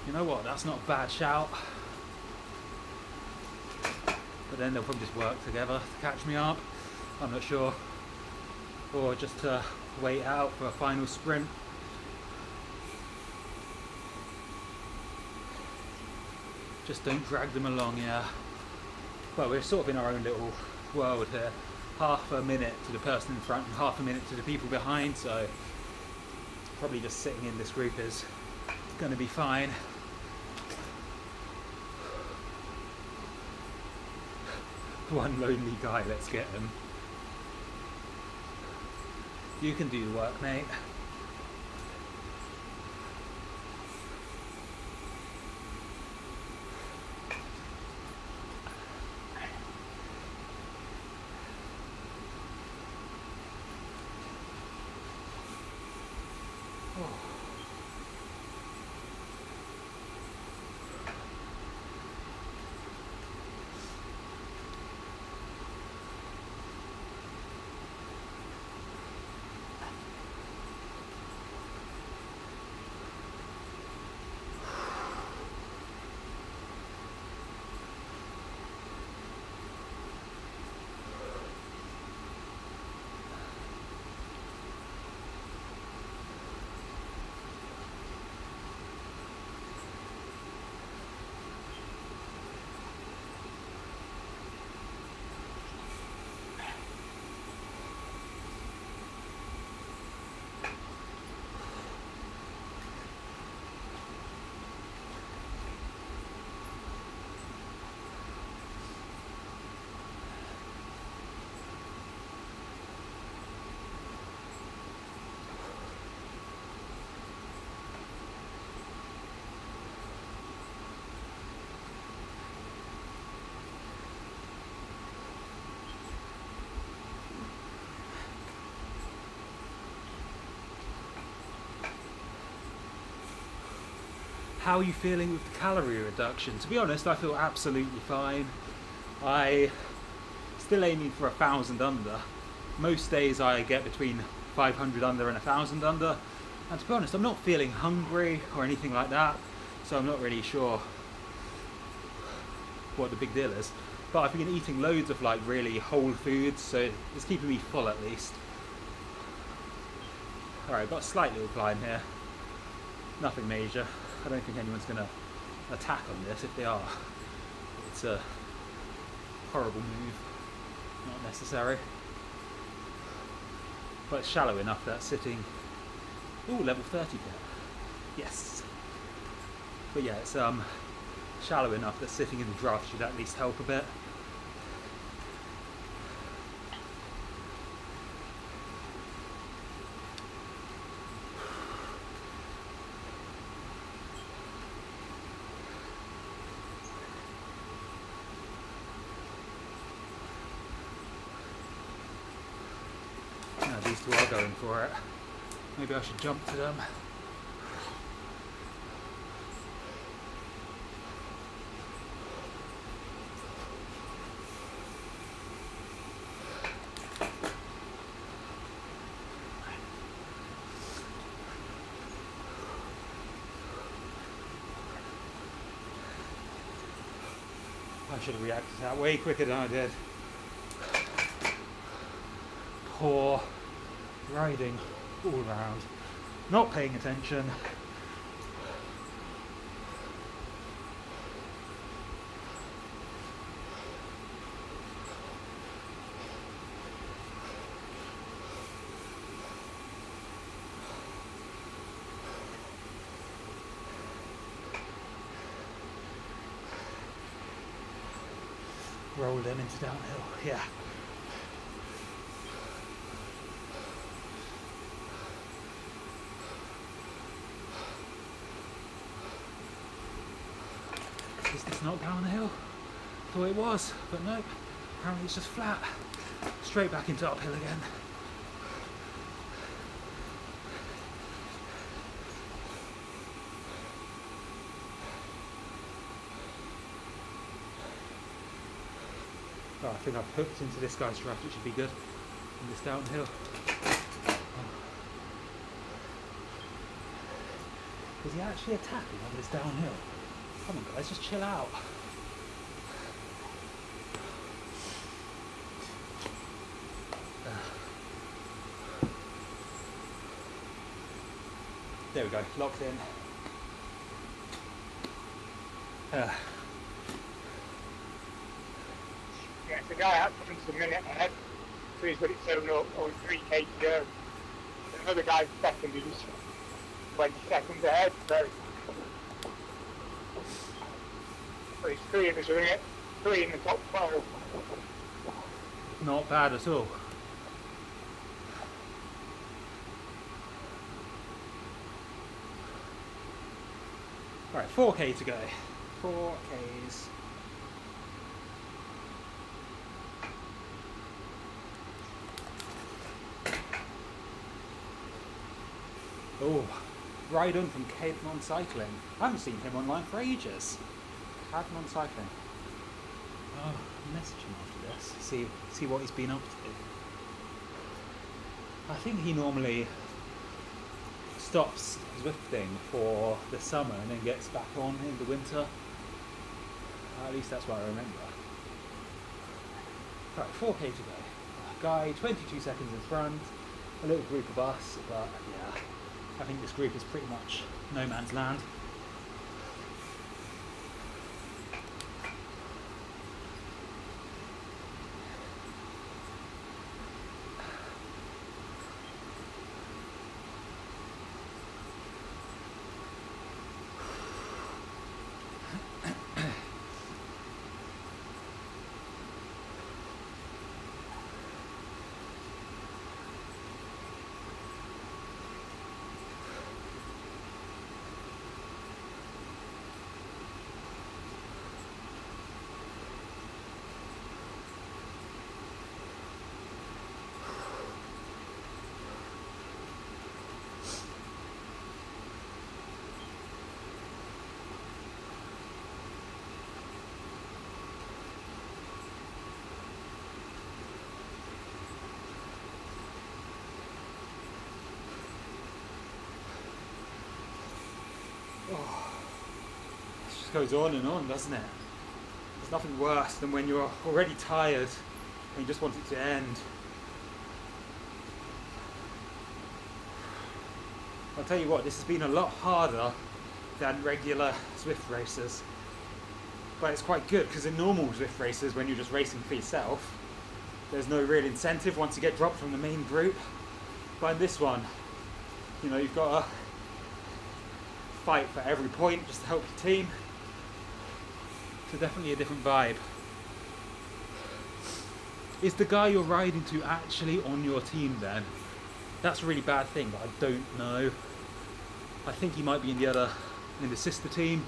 You know what, that's not a bad shout. But then they'll probably just work together to catch me up. I'm not sure. Or just to wait out for a final sprint. Just don't drag them along, yeah. Well, we're sort of in our own little world here. Half a minute to the person in front and half a minute to the people behind, so probably just sitting in this group is going to be fine. One lonely guy, let's get him. You can do the work, mate. how are you feeling with the calorie reduction? To be honest, I feel absolutely fine. I still aiming for 1,000 under. Most days I get between 500 under and 1,000 under. And to be honest, I'm not feeling hungry or anything like that, so I'm not really sure what the big deal is. But I've been eating loads of like really whole foods, so it's keeping me full at least. Alright, got a slight little climb here. Nothing major. I don't think anyone's going to attack on this. If they are, it's a horrible move. Not necessary. But it's shallow enough that sitting... Ooh, level 30 pit. Yes. But yeah, it's shallow enough that sitting in the draft should at least help a bit. These two are going for it. Maybe I should jump to them. I should have reacted to that way quicker than I did. Poor riding all around, not paying attention. Roll them into downhill, yeah. Is this not downhill? Thought it was, but nope. Apparently it's just flat. Straight back into uphill again. Oh, I think I've hooked into this guy's draft, which should be good. In this downhill. Is he actually attacking over this downhill? Come on guys, just chill out. There we go, locked in. Yeah, the guy out front a minute ahead, so he's got it sewn up, only 3k to go. Another guy's second, he's 20 seconds ahead, so he's 3 in his ring, 3 in the top 12. Not bad at all. Alright, 4k to go. 4Ks. Oh, Rydon from Cadmon Cycling. I haven't seen him online for ages. Cadmon Cycling. Oh, message him after this. See what he's been up to. I think he normally stops Zwifting for the summer and then gets back on in the winter. At least that's what I remember. Right, 4k to go. Guy 22 seconds in front. A little group of us, but yeah. I think this group is pretty much no man's land. just goes on, doesn't it? There's nothing worse than when you're already tired and you just want it to end. I'll tell you what, this has been a lot harder than regular Zwift races. But it's quite good because in normal Zwift races, when you're just racing for yourself, there's no real incentive once you get dropped from the main group. But in this one, you know, you've got to fight for every point just to help your team. So definitely a different vibe. Is the guy you're riding to actually on your team then? That's a really bad thing, but I don't know. I think he might be in the sister team.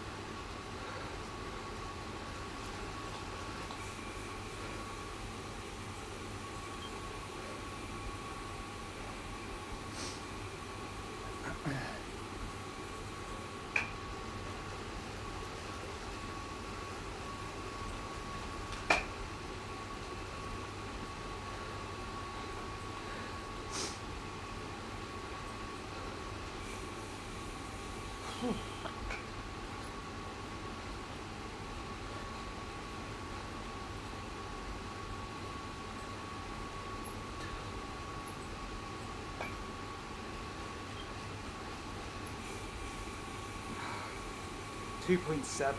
.7.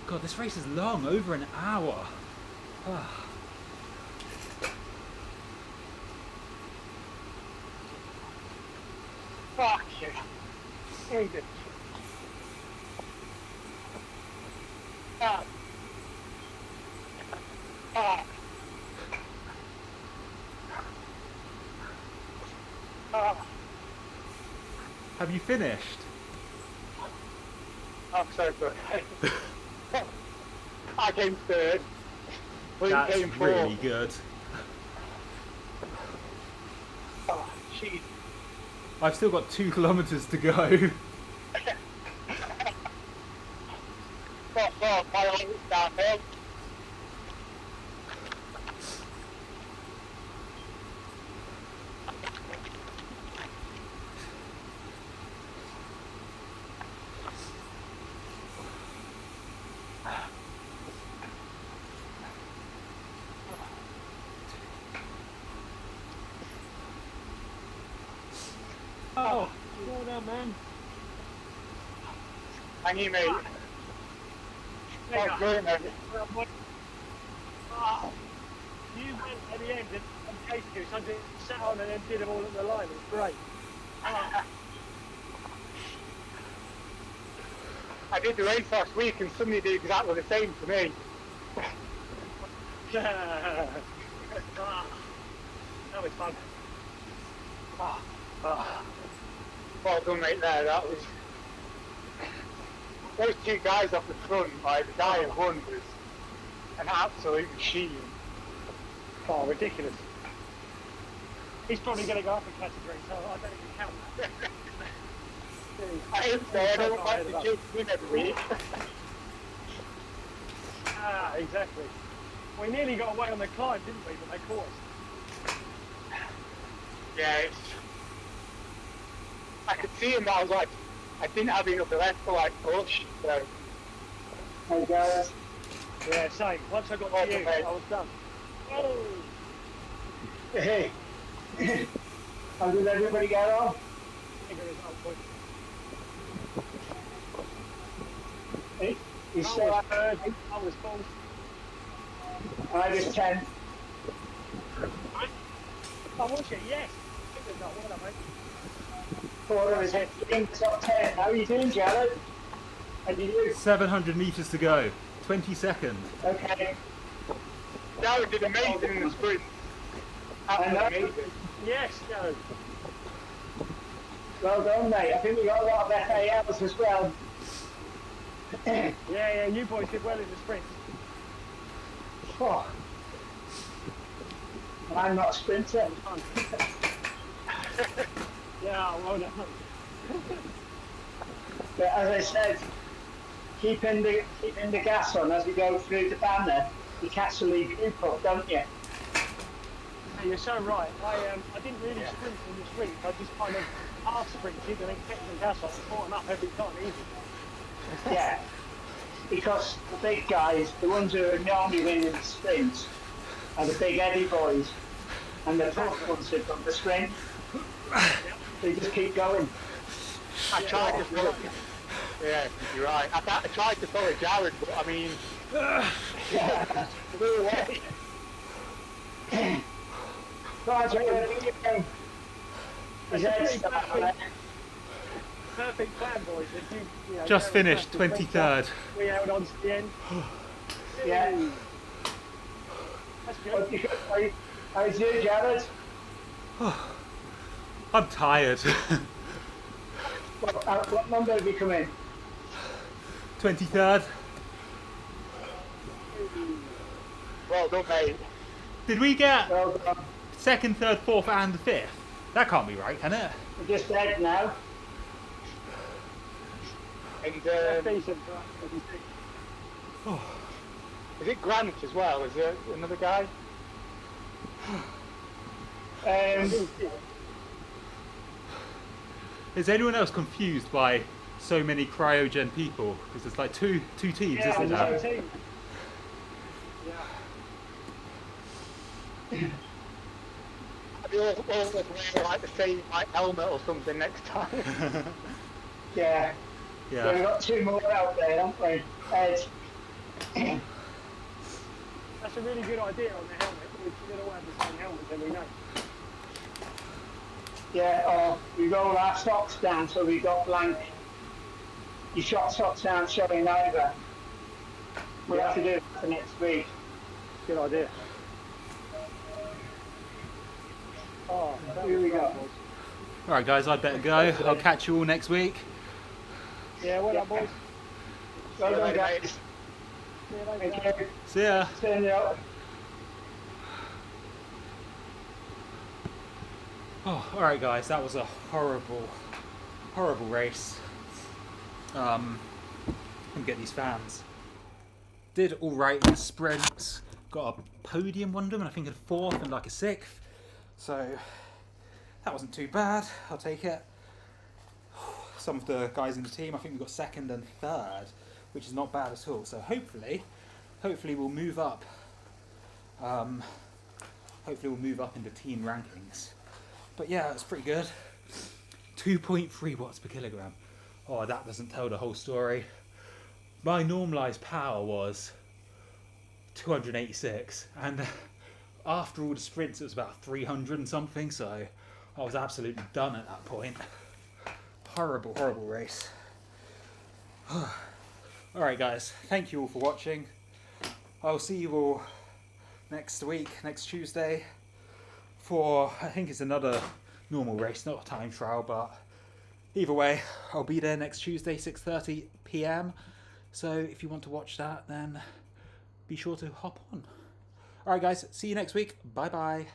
God, this race is long, over an hour. Fuck you. Hate it. Ah. Ah. Ah. Have you finished? I'm so good. I came third. William That's came fourth. really good. Oh, jeez. I've still got 2 kilometers to go. Oh, my own down there. Oh, well done, man. Hang you, mate. Oh, brilliant, mate. Oh, you went at the end and chased you, so I just sat on and then did them all at the line. It was great. Oh. I did the race last week and somebody did exactly the same to me. That was fun. Well done, mate, there. That was... Those 2 guys off the front, like, the guy who won was an absolute machine. Oh, ridiculous. He's probably going to go up a category, so I don't even count that. I ain't fair, I don't like the kids win every week. Ah, exactly. We nearly got away on the climb, didn't we, but they caught us. Yeah, it's... I could see him, but I was like, I didn't have enough left to like push, so... Hey guys. Yeah, same. Once I got to you, I was done. Oh! Hey. How did everybody get on? Hey, you still at third? I was full. I was 10th. Oh, was you? Yes. I think there's not one, mate. Quarter is in top 10. How are you doing, Jarrod? How do you do? 700 meters to go. 20 seconds. Okay. Jarrod did amazing in the sprint. I know. Yes, Jarrod. Well done, mate. I think we got a lot of FALs as well. Yeah, you boys did well in the sprint. Oh. And I'm not a sprinter. Yeah, well done. But as I said, keeping the gas on as we go through the banner, you catch the lead group up, don't you? Yeah, you're so right. I didn't really sprint in the sprint. I just kind of half sprinted and then kept the gas on and caught them up every time, easy. Yeah. Because the big guys, the ones who are normally winning the sprints, are the big heady boys. And the tough ones who've got the sprint. They just keep going. I tried to follow. Yeah, you're right. I tried to follow Jarrod, but I mean, Blew away. Go on, Jarrod, do your thing. His head's starting there. Perfect plan, boys. If you know, Just finished 23rd. We held on to the end. Yeah. That's good. How's you, Jarrod? I'm tired. What number have you come in? 23rd. well done, mate. Did we get Well done. 2nd, 3rd, 4th and 5th? That can't be right, can it? We're just dead now. And That's decent. What do you think? is it Grant as well? Is there another guy? Is anyone else confused by so many cryogen people? Because there's like two teams, Yeah, isn't I there? know. Team. Yeah. Maybe all wear like the same like helmet or something next time. Yeah. Yeah. We've got 2 more out there, haven't we? Ed. That's a really good idea on the helmet. We should all have the same helmet, then we know. Yeah, or we roll our socks down so we got blank. Your shot socks aren't showing either. We'll have to do it for next week. Good idea. Oh, Here we go. Alright guys, I'd better go. I'll catch you all next week. Yeah, well done, boys. Well done, later, guys. mate. See you later. Thank you. See ya. Turn it up. Oh, alright guys, that was a horrible race. Let me get these fans. Did alright in the sprints. Got a podium one of them, and I think a 4th and like a 6th. So that wasn't too bad. I'll take it. Some of the guys in the team, I think we got 2nd and 3rd, which is not bad at all. So hopefully we'll move up. Hopefully we'll move up into team rankings. But yeah, it's pretty good. 2.3 watts per kilogram. Oh, that doesn't tell the whole story. My normalized power was 286, and after all the sprints it was about 300 and something, so I was absolutely done at that point. Horrible race. Alright guys, thank you all for watching. I'll see you all next week, next Tuesday, for I think it's another normal race, not a time trial, but either way I'll be there next Tuesday, 6:30 PM. So if you want to watch that, then be sure to hop on. Alright guys, see you next week. Bye bye.